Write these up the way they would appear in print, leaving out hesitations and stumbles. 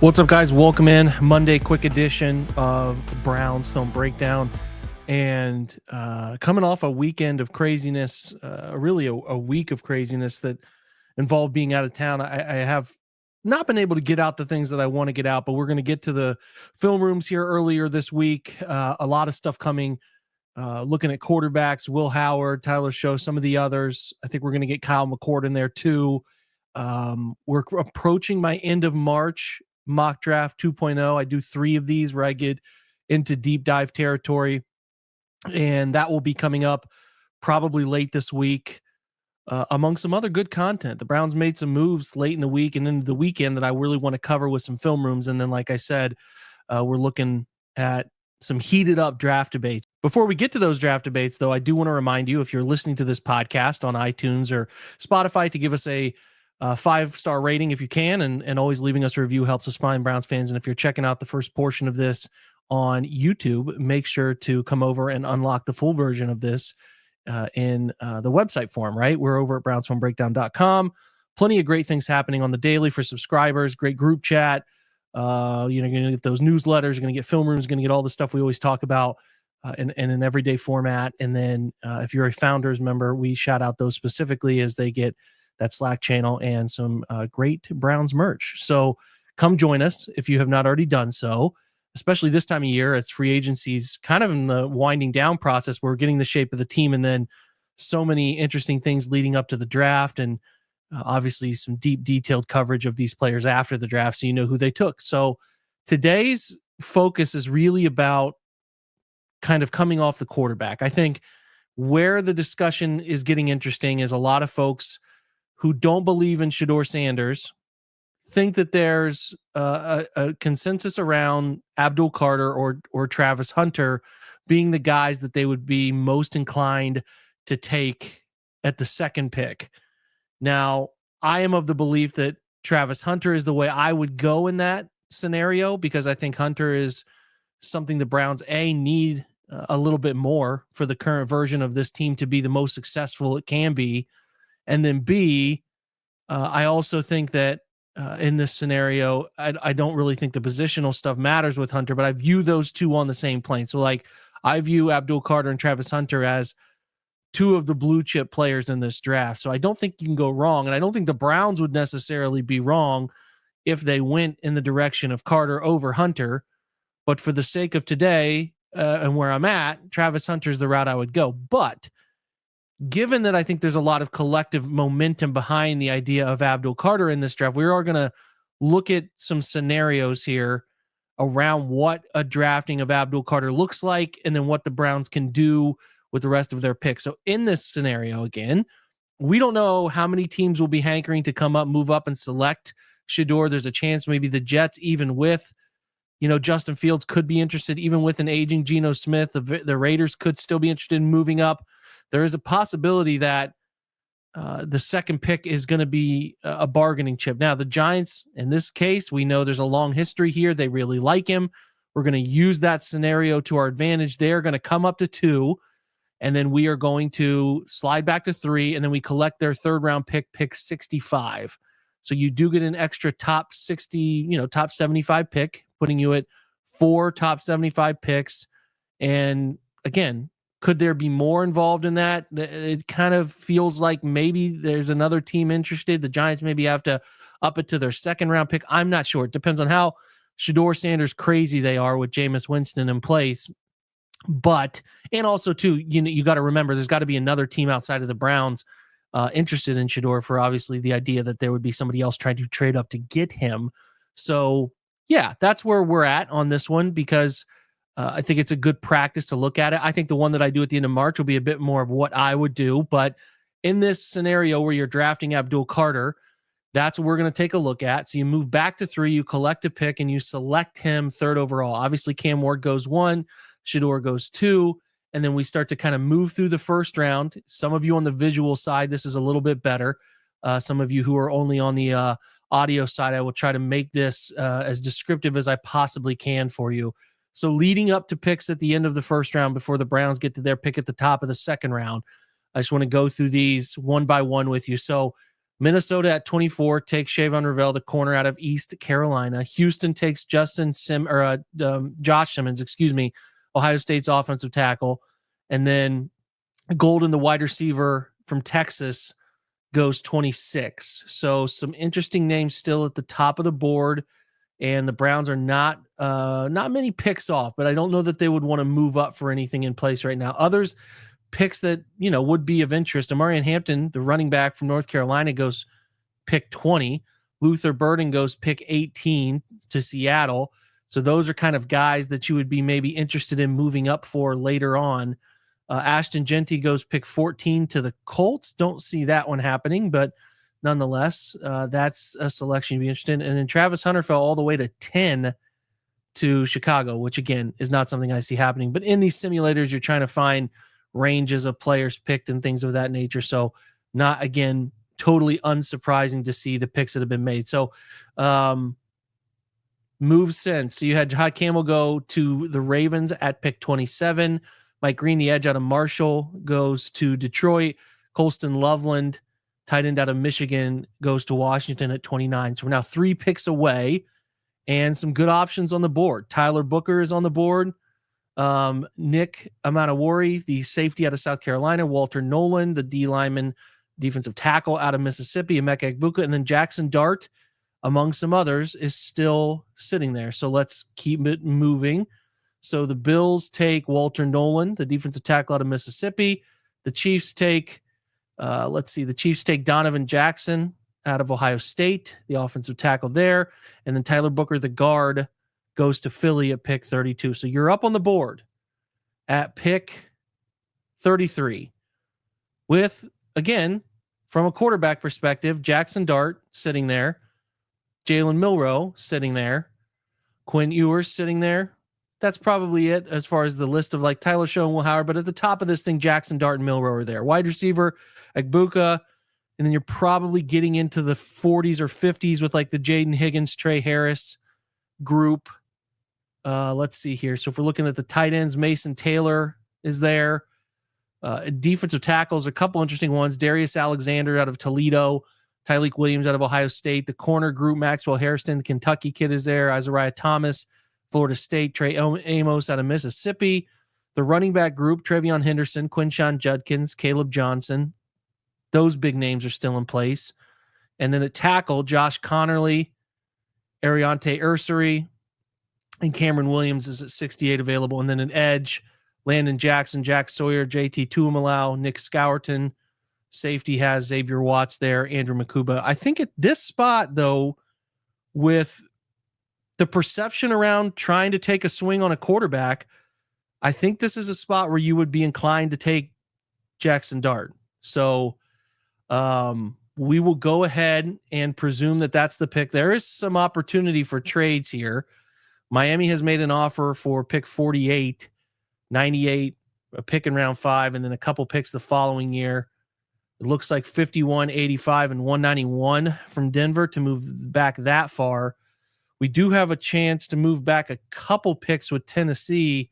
What's up, guys? Welcome in. Monday quick edition of the Browns Film Breakdown. And coming off a weekend of craziness, really a week of craziness that involved being out of town, I have not been able to get out the things that I want to get out, but we're going to get to the film rooms here earlier this week. A lot of stuff coming, looking at quarterbacks, Will Howard, Tyler Show, some of the others. I think we're going to get Kyle McCord in there too. We're approaching my end of March mock draft 2.0. I do 3 of these where I get into deep dive territory, and that will be coming up probably late this week, among some other good content. The Browns made some moves late in the week and into the weekend that I really want to cover with some film rooms. And then, like I said, we're looking at some heated up draft debates. Before we get to those draft debates, though, I do want to remind you, if you're listening to this podcast on iTunes or Spotify, to give us a 5-star rating if you can, and always leaving us a review helps us find Browns fans. And if you're checking out the first portion of this on YouTube, make sure to come over and unlock the full version of this in the website form, right? We're over at brownsfilmbreakdown.com. Plenty of great things happening on the daily for subscribers, great group chat. You're going to get those newsletters, you're going to get film rooms, you're going to get all the stuff we always talk about in an everyday format. And then if you're a Founders member, we shout out those specifically as they get that Slack channel and some great Browns merch. So come join us if you have not already done so, especially this time of year as free agency's kind of in the winding down process. We're getting the shape of the team, and then so many interesting things leading up to the draft, and obviously some deep detailed coverage of these players after the draft, so you know who they took. So today's focus is really about kind of coming off the quarterback. I think where the discussion is getting interesting is a lot of folks who don't believe in Shedeur Sanders think that there's a consensus around Abdul Carter or Travis Hunter being the guys that they would be most inclined to take at the second pick. Now, I am of the belief that Travis Hunter is the way I would go in that scenario, because I think Hunter is something the Browns need a little bit more for the current version of this team to be the most successful it can be. And then B, I also think that in this scenario, I don't really think the positional stuff matters with Hunter, but I view those two on the same plane. So, like, I view Abdul Carter and Travis Hunter as two of the blue chip players in this draft. So I don't think you can go wrong. And I don't think the Browns would necessarily be wrong if they went in the direction of Carter over Hunter. But for the sake of today and where I'm at, Travis Hunter is the route I would go. But given that I think there's a lot of collective momentum behind the idea of Abdul Carter in this draft, we are going to look at some scenarios here around what a drafting of Abdul Carter looks like, and then what the Browns can do with the rest of their picks. So in this scenario, again, we don't know how many teams will be hankering to come up, move up, and select Shedeur. There's a chance maybe the Jets, even with, Justin Fields, could be interested, even with an aging Geno Smith. The Raiders could still be interested in moving up. There is a possibility that the second pick is going to be a bargaining chip. Now, the Giants, in this case, we know there's a long history here. They really like him. We're going to use that scenario to our advantage. They're going to come up to 2, and then we are going to slide back to 3, and then we collect their third-round pick 65. So you do get an extra top 60, top 75 pick, putting you at 4 top 75 picks. And again, could there be more involved in that? It kind of feels like maybe there's another team interested. The Giants maybe have to up it to their second round pick. I'm not sure. It depends on how Shedeur Sanders crazy they are with Jameis Winston in place. But, and also too, you got to remember, there's got to be another team outside of the Browns interested in Shedeur, for obviously the idea that there would be somebody else trying to trade up to get him. So yeah, that's where we're at on this one, because I think it's a good practice to look at it. I think the one that I do at the end of March will be a bit more of what I would do. But in this scenario where you're drafting Abdul Carter, that's what we're going to take a look at. So you move back to 3, you collect a pick, and you select him 3rd overall. Obviously, Cam Ward goes 1, Shedeur goes 2, and then we start to kind of move through the first round. Some of you on the visual side, this is a little bit better. Some of you who are only on the audio side, I will try to make this as descriptive as I possibly can for you. So leading up to picks at the end of the first round, before the Browns get to their pick at the top of the second round, I just want to go through these one by one with you. So Minnesota at 24 takes Shavon Ravel, the corner out of East Carolina. Houston takes Josh Simmons, Ohio State's offensive tackle. And then Golden, the wide receiver from Texas, goes 26. So some interesting names still at the top of the board. And the Browns are not many picks off, but I don't know that they would want to move up for anything in place right now. Others picks that, would be of interest. Amarian Hampton, the running back from North Carolina, goes pick 20. Luther Burden goes pick 18 to Seattle. So those are kind of guys that you would be maybe interested in moving up for later on. Ashton Genty goes pick 14 to the Colts. Don't see that one happening, but nonetheless, that's a selection you'd be interested in. And then Travis Hunter fell all the way to 10 to Chicago, which again is not something I see happening. But in these simulators, you're trying to find ranges of players picked and things of that nature. So not, again, totally unsurprising to see the picks that have been made. So moves since. So you had Jahad Campbell go to the Ravens at pick 27. Mike Green, the edge out of Marshall, goes to Detroit. Colston Loveland, tight end out of Michigan, goes to Washington at 29. So we're now 3 picks away and some good options on the board. Tyler Booker is on the board. Nick Amanawari, the safety out of South Carolina. Walter Nolan, the D lineman, defensive tackle out of Mississippi. Emeka Egbuka, and then Jackson Dart, among some others, is still sitting there. So let's keep it moving. So the Bills take Walter Nolan, the defensive tackle out of Mississippi. The Chiefs take, the Chiefs take Donovan Jackson out of Ohio State, the offensive tackle there. And then Tyler Booker, the guard, goes to Philly at pick 32. So you're up on the board at pick 33 with, again, from a quarterback perspective, Jackson Dart sitting there, Jalen Milroe sitting there, Quinn Ewers sitting there. That's probably it as far as the list of like Tyler Show and Will Howard. But at the top of this thing, Jackson Dart and Milroe are there. Wide receiver, Egbuka. And then you're probably getting into the 40s or 50s with like the Jaden Higgins, Trey Harris group. Let's see here. So if we're looking at the tight ends, Mason Taylor is there. Defensive tackles, a couple interesting ones. Darius Alexander out of Toledo. Tyleik Williams out of Ohio State. The corner group, Maxwell Hairston, the Kentucky kid, is there. Isaiah Thomas, Florida State. Trey Amos out of Mississippi. The running back group, Trevion Henderson, Quinshon Judkins, Caleb Johnson. Those big names are still in place. And then at tackle, Josh Connerly, Ariante Ursary, and Cameron Williams is at 68 available. And then an edge, Landon Jackson, Jack Sawyer, JT Tuimalau, Nick Scourton. Safety has Xavier Watts there, Andrew Makuba. I think at this spot, though, with the perception around trying to take a swing on a quarterback, I think this is a spot where you would be inclined to take Jackson Dart. So we will go ahead and presume that that's the pick. There is some opportunity for trades here. Miami has made an offer for pick 48, 98, a pick in round 5, and then a couple picks the following year. It looks like 51, 85, and 191 from Denver to move back that far. We do have a chance to move back a couple picks with Tennessee.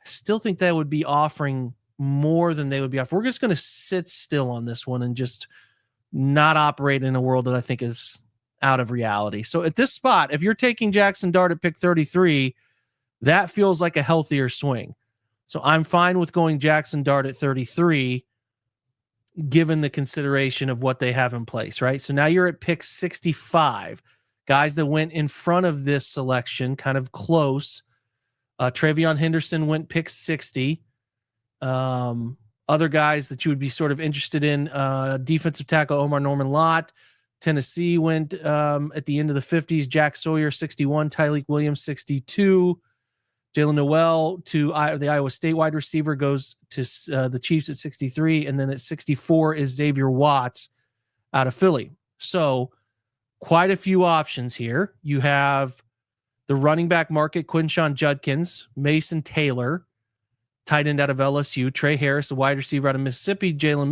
I still think that would be offering more than they would be offering. We're just going to sit still on this one and just not operate in a world that I think is out of reality. So at this spot, if you're taking Jackson Dart at pick 33, that feels like a healthier swing. So I'm fine with going Jackson Dart at 33, given the consideration of what they have in place, right? So now you're at pick 65. Guys that went in front of this selection, kind of close. Trevion Henderson went pick 60. Other guys that you would be sort of interested in, defensive tackle Omar Norman Lott. Tennessee went at the end of the 50s. Jack Sawyer, 61. Tyleik Williams, 62. Jalen Noel to the Iowa State wide receiver goes to the Chiefs at 63. And then at 64 is Xavier Watts out of Philly. So quite a few options here. You have the running back market, Quinshon Judkins, Mason Taylor, tight end out of LSU, Trey Harris, the wide receiver out of Mississippi, Jalen